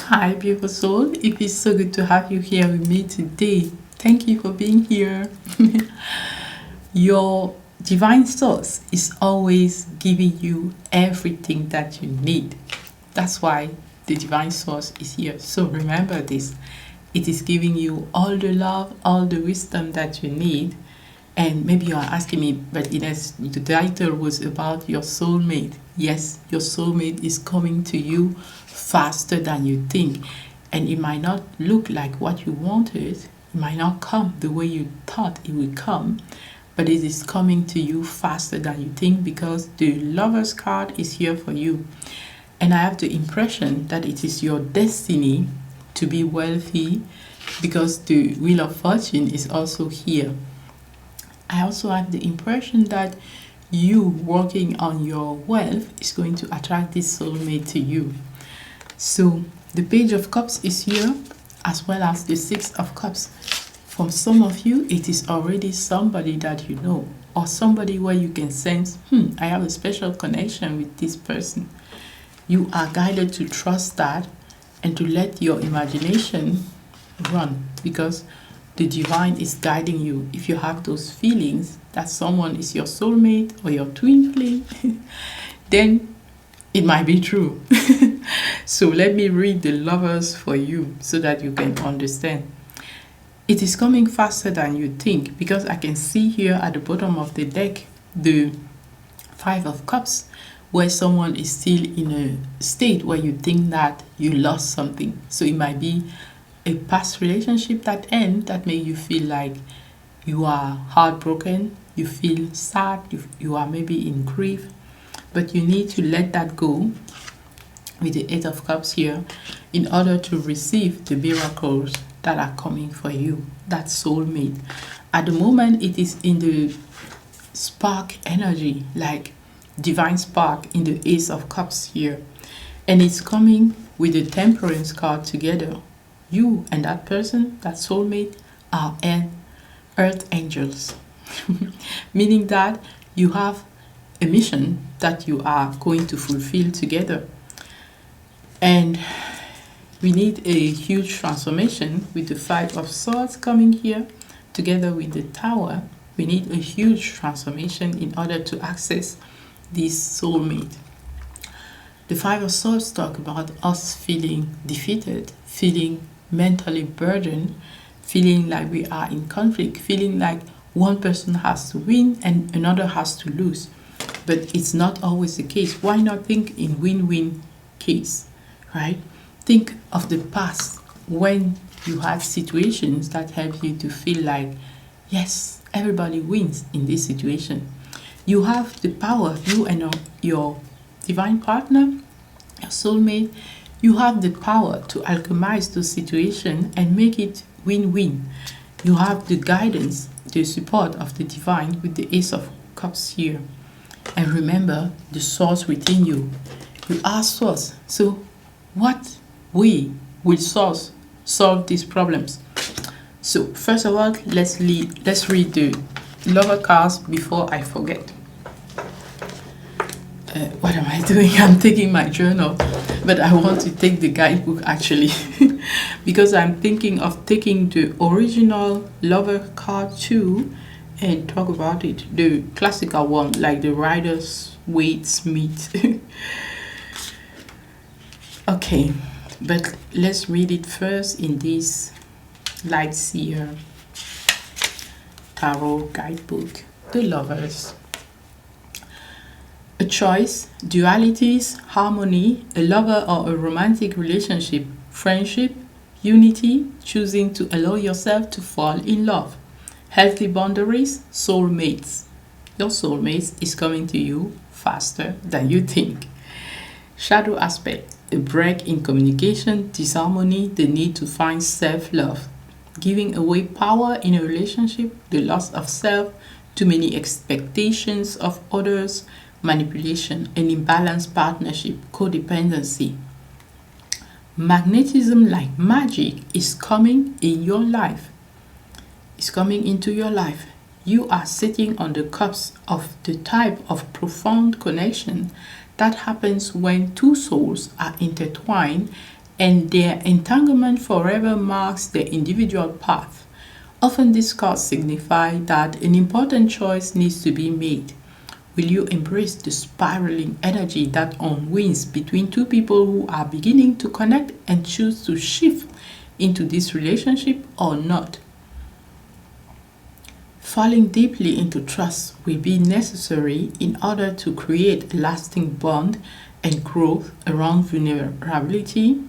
Hi, beautiful soul. It feels so good to have you here with me today. Thank you for being here. Your divine source is always giving you everything that you need. That's why the divine source is here. So remember this. It is giving you all the love, all the wisdom that you need. And maybe you are asking me, but Ines, the title was about your soulmate. Yes, your soulmate is coming to you faster than you think. And it might not look like what you wanted. It might not come the way you thought it would come. But it is coming to you faster than you think because the Lover's card is here for you. And I have the impression that it is your destiny to be wealthy because the Wheel of Fortune is also here. I also have the impression that you working on your wealth is going to attract this soulmate to you. So the Page of Cups is here as well as the Six of Cups. For some of you, it is already somebody that you know or somebody where you can sense, I have a special connection with this person. You are guided to trust that and to let your imagination run because the divine is guiding you. If you have those feelings that someone is your soulmate or your twin flame, then it might be true. So let me read the Lovers for you so that you can understand. It is coming faster than you think because I can see here at the bottom of the deck the Five of Cups where someone is still in a state where you think that you lost something. So it might be a past relationship that ends that make you feel like you are heartbroken, you feel sad, you are maybe in grief, but you need to let that go with the Eight of Cups here in order to receive the miracles that are coming for you, that soulmate. At the moment, it is in the spark energy, like divine spark in the Ace of Cups here, and it's coming with the Temperance card together. You and that person, that soulmate, are earth angels. Meaning that you have a mission that you are going to fulfill together. And we need a huge transformation with the Five of Swords coming here together with the Tower. We need a huge transformation in order to access this soulmate. The Five of Swords talk about us feeling defeated, feeling mentally burdened, feeling like we are in conflict, feeling like one person has to win and another has to lose. But it's not always the case. Why not think in win-win case, right? Think of the past when you had situations that help you to feel like, yes, everybody wins in this situation. You have the power, you and your divine partner, your soulmate, you have the power to alchemize the situation and make it win-win. You have the guidance, the support of the divine with the Ace of Cups here. And remember the source within you. You are source. So what way will source solve these problems? So first of all, let's read the Lover cards before I forget. What am I doing? I'm taking my journal, but I want to take the guidebook actually because I'm thinking of taking the original Lover card too and talk about it, the classical one like the Rider's Waite Smith. Okay, but let's read it first in this Light Seer Tarot guidebook, the Lovers. A choice, dualities, harmony, a lover or a romantic relationship, friendship, unity, choosing to allow yourself to fall in love, healthy boundaries, soulmates. Your soulmate is coming to you faster than you think. Shadow aspect, a break in communication, disharmony, the need to find self-love, giving away power in a relationship, the loss of self, too many expectations of others, manipulation, an imbalanced partnership, codependency. Magnetism like magic is coming in your life. It's coming into your life. You are sitting on the cups of the type of profound connection that happens when two souls are intertwined and their entanglement forever marks their individual path. Often these cards signify that an important choice needs to be made. Will you embrace the spiraling energy that unwinds between two people who are beginning to connect and choose to shift into this relationship or not? Falling deeply into trust will be necessary in order to create a lasting bond and growth around vulnerability.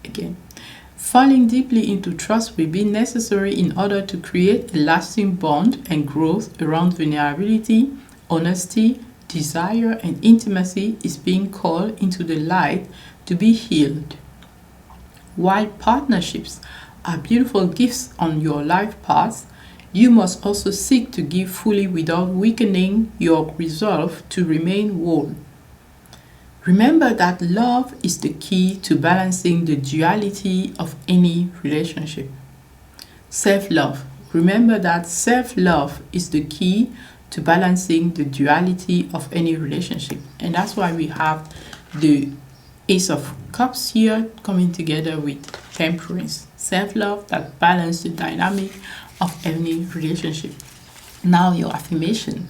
Again. Falling deeply into trust will be necessary in order to create a lasting bond and growth around vulnerability, honesty, desire, and intimacy is being called into the light to be healed. While partnerships are beautiful gifts on your life path, you must also seek to give fully without weakening your resolve to remain whole. Remember that love is the key to balancing the duality of any relationship. Self-love. Remember that self-love is the key to balancing the duality of any relationship. And that's why we have the Ace of Cups here coming together with Temperance. Self-love that balances the dynamic of any relationship. Now your affirmation.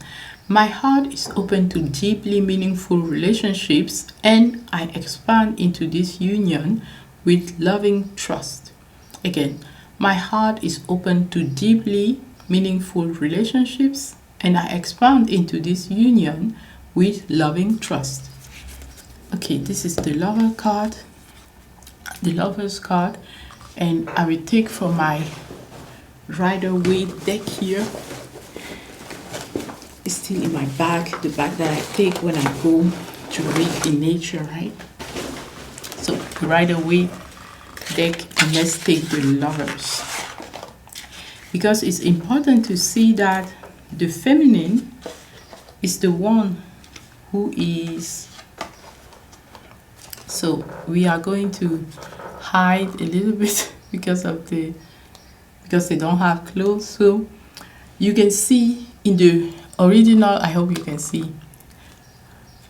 My heart is open to deeply meaningful relationships, and I expand into this union with loving trust. Again, my heart is open to deeply meaningful relationships, and I expand into this union with loving trust. Okay, this is the lover card, the lover's card, and I will take from my Rider-Waite deck here. It's still in my bag, the bag that I take when I go to read in nature, right? So the Rider-Waite deck, and let's take the lovers. Because it's important to see that the feminine is the one who is. So we are going to hide a little bit because they don't have clothes. So you can see in the original, I hope you can see,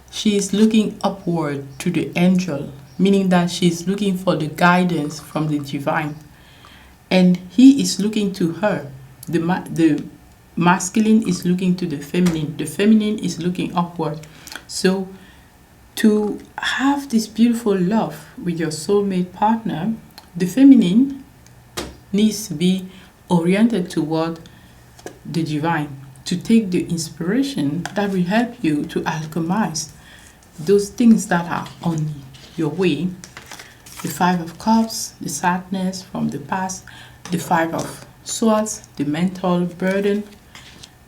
she is looking upward to the angel, meaning that she is looking for the guidance from the divine, and he is looking to her. The masculine is looking to the feminine is looking upward. So to have this beautiful love with your soulmate partner, the feminine needs to be oriented toward the divine, to take the inspiration that will help you to alchemize those things that are on your way. The Five of Cups, the sadness from the past, the Five of Swords, the mental burden,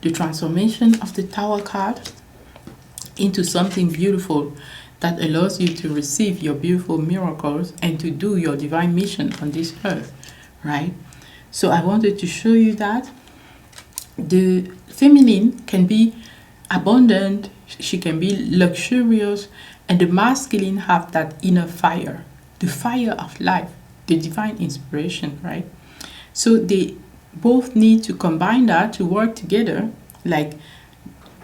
the transformation of the Tower card into something beautiful that allows you to receive your beautiful miracles and to do your divine mission on this earth, right? So I wanted to show you that the feminine can be abundant, she can be luxurious, and the masculine have that inner fire, the fire of life, the divine inspiration, right? So they both need to combine that to work together. Like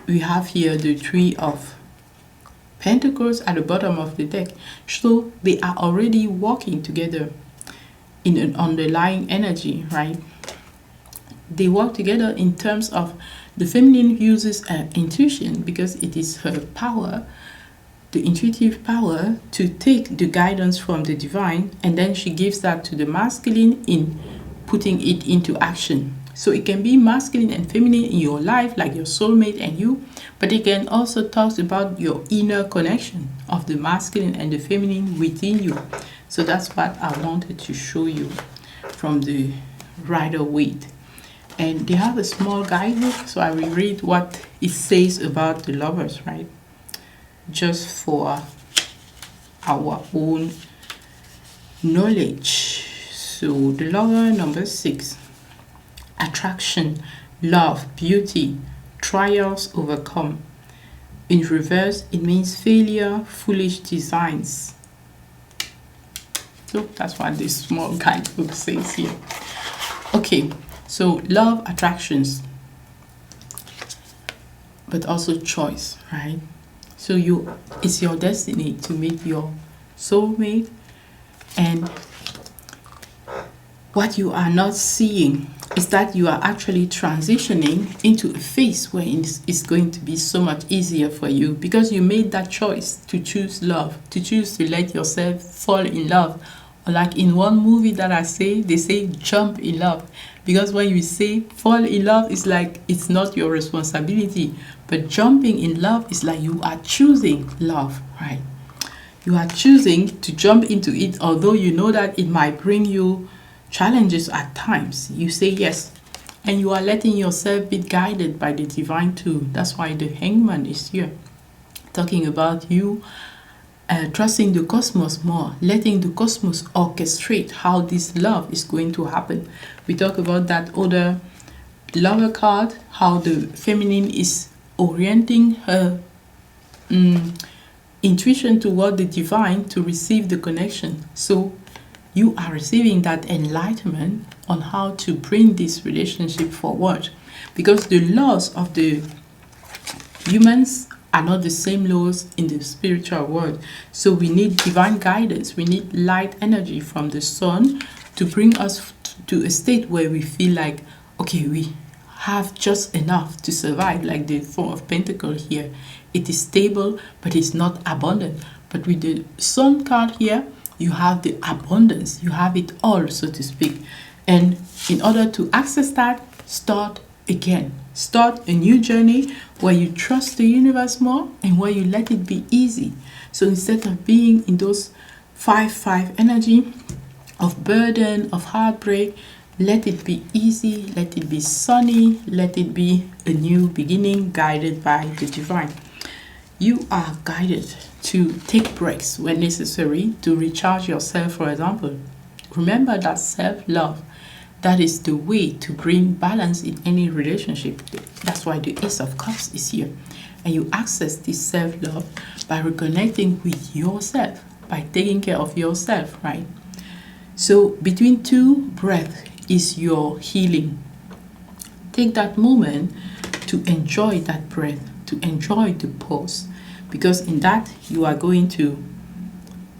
we have here the Three of Pentacles at the bottom of the deck. So they are already working together in an underlying energy, right? They work together in terms of the feminine uses intuition because it is her power, the intuitive power, to take the guidance from the divine, and then she gives that to the masculine in putting it into action. So it can be masculine and feminine in your life, like your soulmate and you, but it can also talk about your inner connection of the masculine and the feminine within you. So that's what I wanted to show you from the Rider-Waite. And they have a small guidebook, so I will read what it says about the lovers, right? Just for our own knowledge. So the lover, number 6. Attraction, love, beauty, trials overcome. In reverse, it means failure, foolish designs. So that's what this small guidebook says here. Okay, so love, attractions, but also choice, right? So it's your destiny to meet your soulmate. And what you are not seeing is that you are actually transitioning into a phase where it's going to be so much easier for you, because you made that choice to choose love, to choose to let yourself fall in love. Or like in one movie that I say, they say jump in love. Because when you say fall in love, it's like it's not your responsibility. But jumping in love is like you are choosing love, right? You are choosing to jump into it, although you know that it might bring you challenges at times. You say yes, and you are letting yourself be guided by the divine too. That's why the hangman is here, talking about you trusting the cosmos more, letting the cosmos orchestrate how this love is going to happen. We talk about that other lover card, how the feminine is orienting her intuition toward the divine to receive the connection. So you are receiving that enlightenment on how to bring this relationship forward, because the laws of the humans are not the same laws in the spiritual world. So we need divine guidance. We need light energy from the sun to bring us to a state where we feel like, okay, we have just enough to survive, like the Four of Pentacles here. It is stable, but it's not abundant. But with the Sun card here, you have the abundance. You have it all, so to speak. And in order to access that, start again. Start a new journey where you trust the universe more and where you let it be easy. So instead of being in those 5-5 energy of burden, of heartbreak, let it be easy, let it be sunny, let it be a new beginning guided by the divine. You are guided to take breaks when necessary to recharge yourself, for example. Remember that self-love, that is the way to bring balance in any relationship. That's why the Ace of Cups is here. And you access this self-love by reconnecting with yourself, by taking care of yourself, right? So between two breaths is your healing. Take that moment to enjoy that breath, to enjoy the pause, because in that you are going to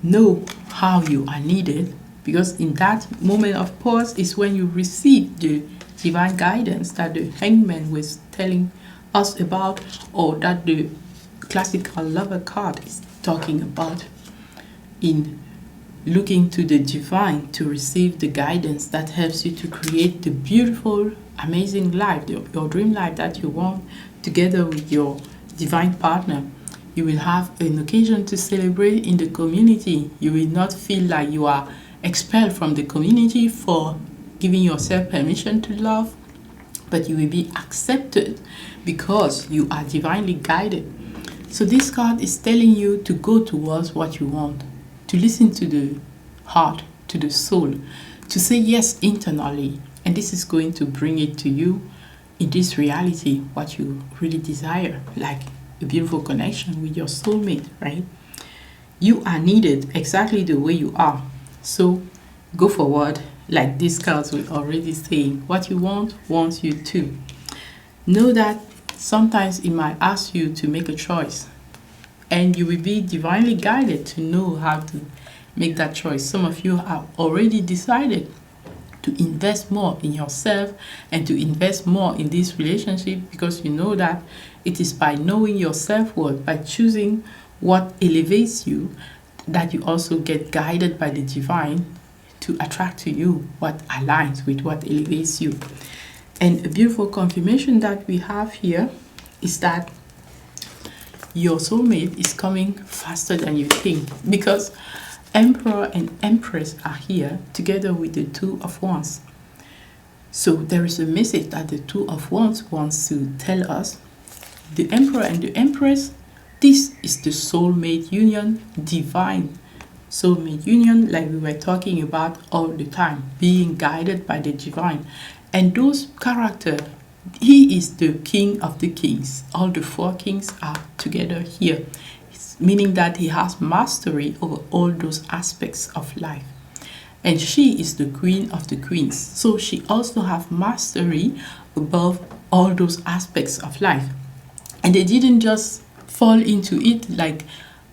know how you are needed, because in that moment of pause is when you receive the divine guidance that the hangman was telling us about, or that the classical lover card is talking about, in looking to the divine to receive the guidance that helps you to create the beautiful, amazing life, your dream life that you want, together with your divine partner. You will have an occasion to celebrate in the community. You will not feel like you are expelled from the community for giving yourself permission to love, but you will be accepted because you are divinely guided. So this card is telling you to go towards what you want, to listen to the heart, to the soul, to say yes internally, and this is going to bring it to you in this reality, what you really desire, like a beautiful connection with your soulmate, right? You are needed exactly the way you are. So go forward, like these cards will already say, what you want wants you to. Know that sometimes it might ask you to make a choice, and you will be divinely guided to know how to make that choice. Some of you have already decided to invest more in yourself and to invest more in this relationship, because you know that it is by knowing your self-worth, by choosing what elevates you, that you also get guided by the divine to attract to you what aligns with what elevates you. And a beautiful confirmation that we have here is that your soulmate is coming faster than you think, because Emperor and Empress are here together with the Two of Wands. So there is a message that the Two of Wands wants to tell us. The Emperor and the Empress, this is the soulmate union, divine soulmate union, like we were talking about all the time, being guided by the divine. And those characters, he is the king of the kings. All the four kings are together here, meaning that he has mastery over all those aspects of life. And she is the queen of the queens, so she also has mastery above all those aspects of life. And they didn't just fall into it like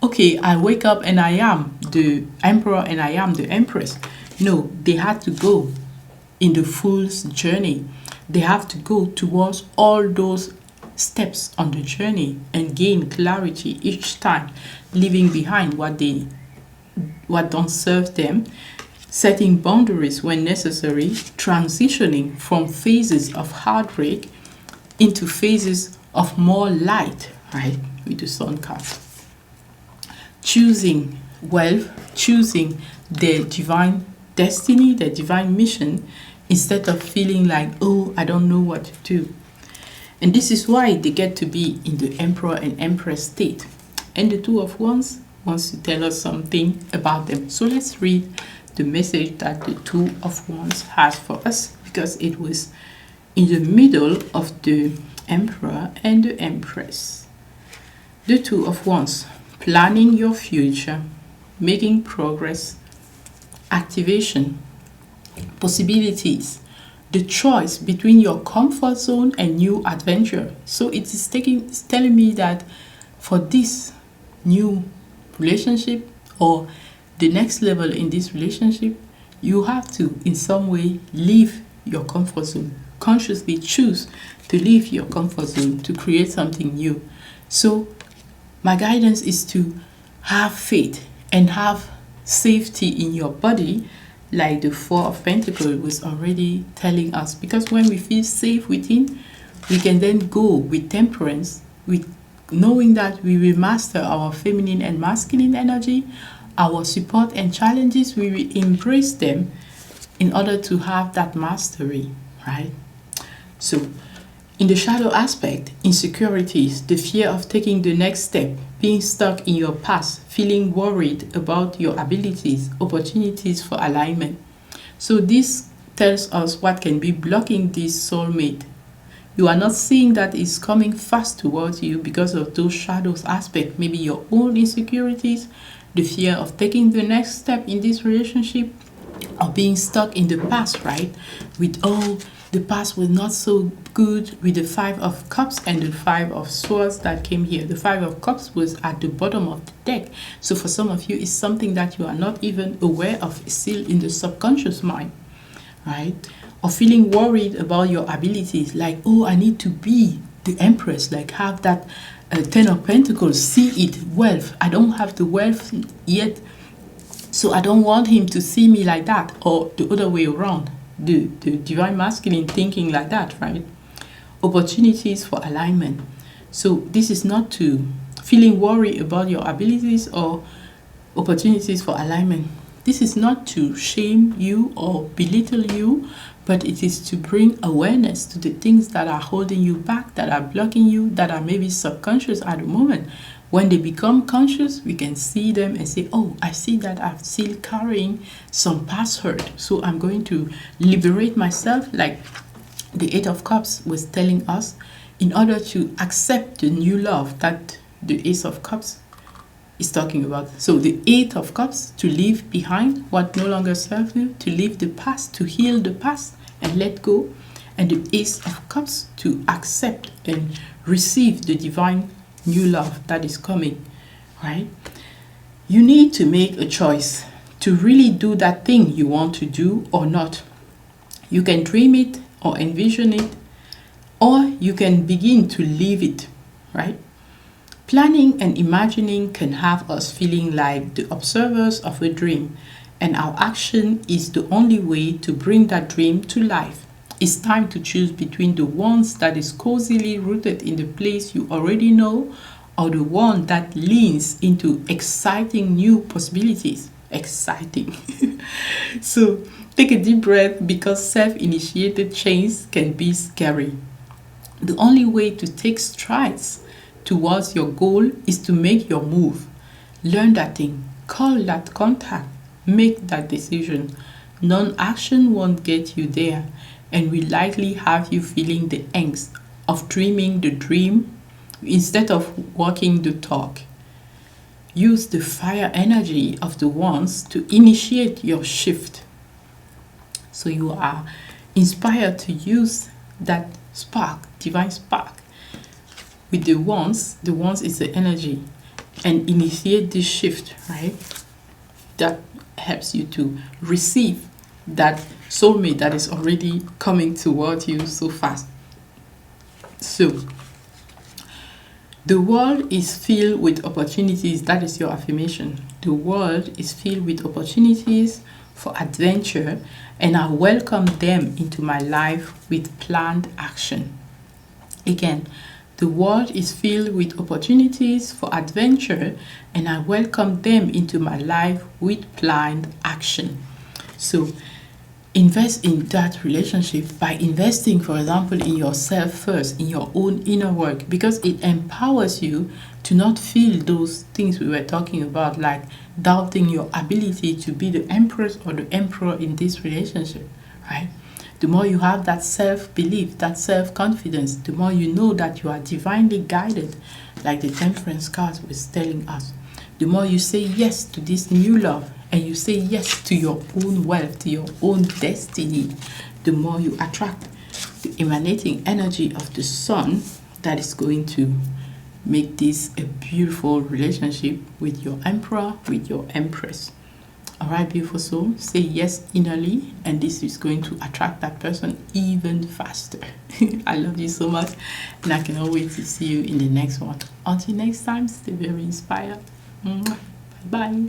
okay, I wake up and I am the emperor and I am the empress. No, they had to go in the fool's journey. They have to go towards all those steps on the journey and gain clarity each time, leaving behind what don't serve them, setting boundaries when necessary, transitioning from phases of heartbreak into phases of more light, right? With the sun card. Choosing wealth, choosing their divine destiny, their divine mission, instead of feeling like, oh, I don't know what to do. And this is why they get to be in the emperor and empress state. And the Two of Wands wants to tell us something about them. So let's read the message that the Two of Wands has for us, because it was in the middle of the emperor and the empress. The Two of Wands: planning your future, making progress, activation, possibilities, the choice between your comfort zone and new adventure. So it's telling me that for this new relationship or the next level in this relationship, you have to in some way leave your comfort zone, consciously choose to leave your comfort zone to create something new. So my guidance is to have faith and have safety in your body, like the Four of Pentacles was already telling us. Because when we feel safe within, we can then go with temperance, with knowing that we will master our feminine and masculine energy, our support and challenges, we will embrace them in order to have that mastery, right? So in the shadow aspect, insecurities, the fear of taking the next step, being stuck in your past, feeling worried about your abilities, opportunities for alignment. So this tells us what can be blocking this soulmate. You are not seeing that it's coming fast towards you because of those shadows aspect, maybe your own insecurities, the fear of taking the next step in this relationship, or being stuck in the past, right? With the past was not so good, with the Five of Cups and the Five of Swords that came here. The Five of Cups was at the bottom of the deck. So for some of you, it's something that you are not even aware of, still in the subconscious mind, right? Or feeling worried about your abilities, like, oh, I need to be the empress, like have that Ten of Pentacles, see it, wealth. I don't have the wealth yet, so I don't want him to see me like that, or the other way around. The divine masculine thinking like that, right? Opportunities for alignment. So this is not to feeling worried about your abilities or opportunities for alignment. This is not to shame you or belittle you, but it is to bring awareness to the things that are holding you back, that are blocking you, that are maybe subconscious at the moment. When they become conscious, we can see them and say, oh, I see that I'm still carrying some past hurt. So I'm going to liberate myself, like the Eight of Cups was telling us, in order to accept the new love that the Ace of Cups is talking about. So the Eight of Cups, to leave behind what no longer serves you, to leave the past, to heal the past and let go. And the Ace of Cups, to accept and receive the divine new love that is coming, right? You need to make a choice to really do that thing you want to do or not. You can dream it or envision it, or you can begin to live it, right? Planning and imagining can have us feeling like the observers of a dream, and our action is the only way to bring that dream to life. It's time to choose between the ones that is cozily rooted in the place you already know, or the one that leans into exciting new possibilities. Exciting. So take a deep breath, because self-initiated change can be scary. The only way to take strides towards your goal is to make your move. Learn that thing, call that contact, make that decision. Non-action won't get you there, and will likely have you feeling the angst of dreaming the dream instead of walking the talk. Use the fire energy of the wands to initiate your shift. So you are inspired to use that spark, divine spark. With the wands is the energy. and initiate this shift, right? That helps you to receive that soulmate that is already coming toward you so fast. So, the world is filled with opportunities. That is your affirmation. The world is filled with opportunities for adventure, and I welcome them into my life with planned action. Again, the world is filled with opportunities for adventure, and I welcome them into my life with planned action. So, invest in that relationship by investing, for example, in yourself first, in your own inner work, because it empowers you to not feel those things we were talking about, like doubting your ability to be the empress or the emperor in this relationship, right? The more you have that self-belief, that self-confidence, the more you know that you are divinely guided, like the temperance card was telling us. The more you say yes to this new love, and you say yes to your own wealth, to your own destiny, the more you attract the emanating energy of the sun that is going to make this a beautiful relationship with your emperor, with your empress. All right, beautiful soul, say yes innerly, and this is going to attract that person even faster. I love you so much, and I cannot wait to see you in the next one. Until next time, stay very inspired. Bye bye.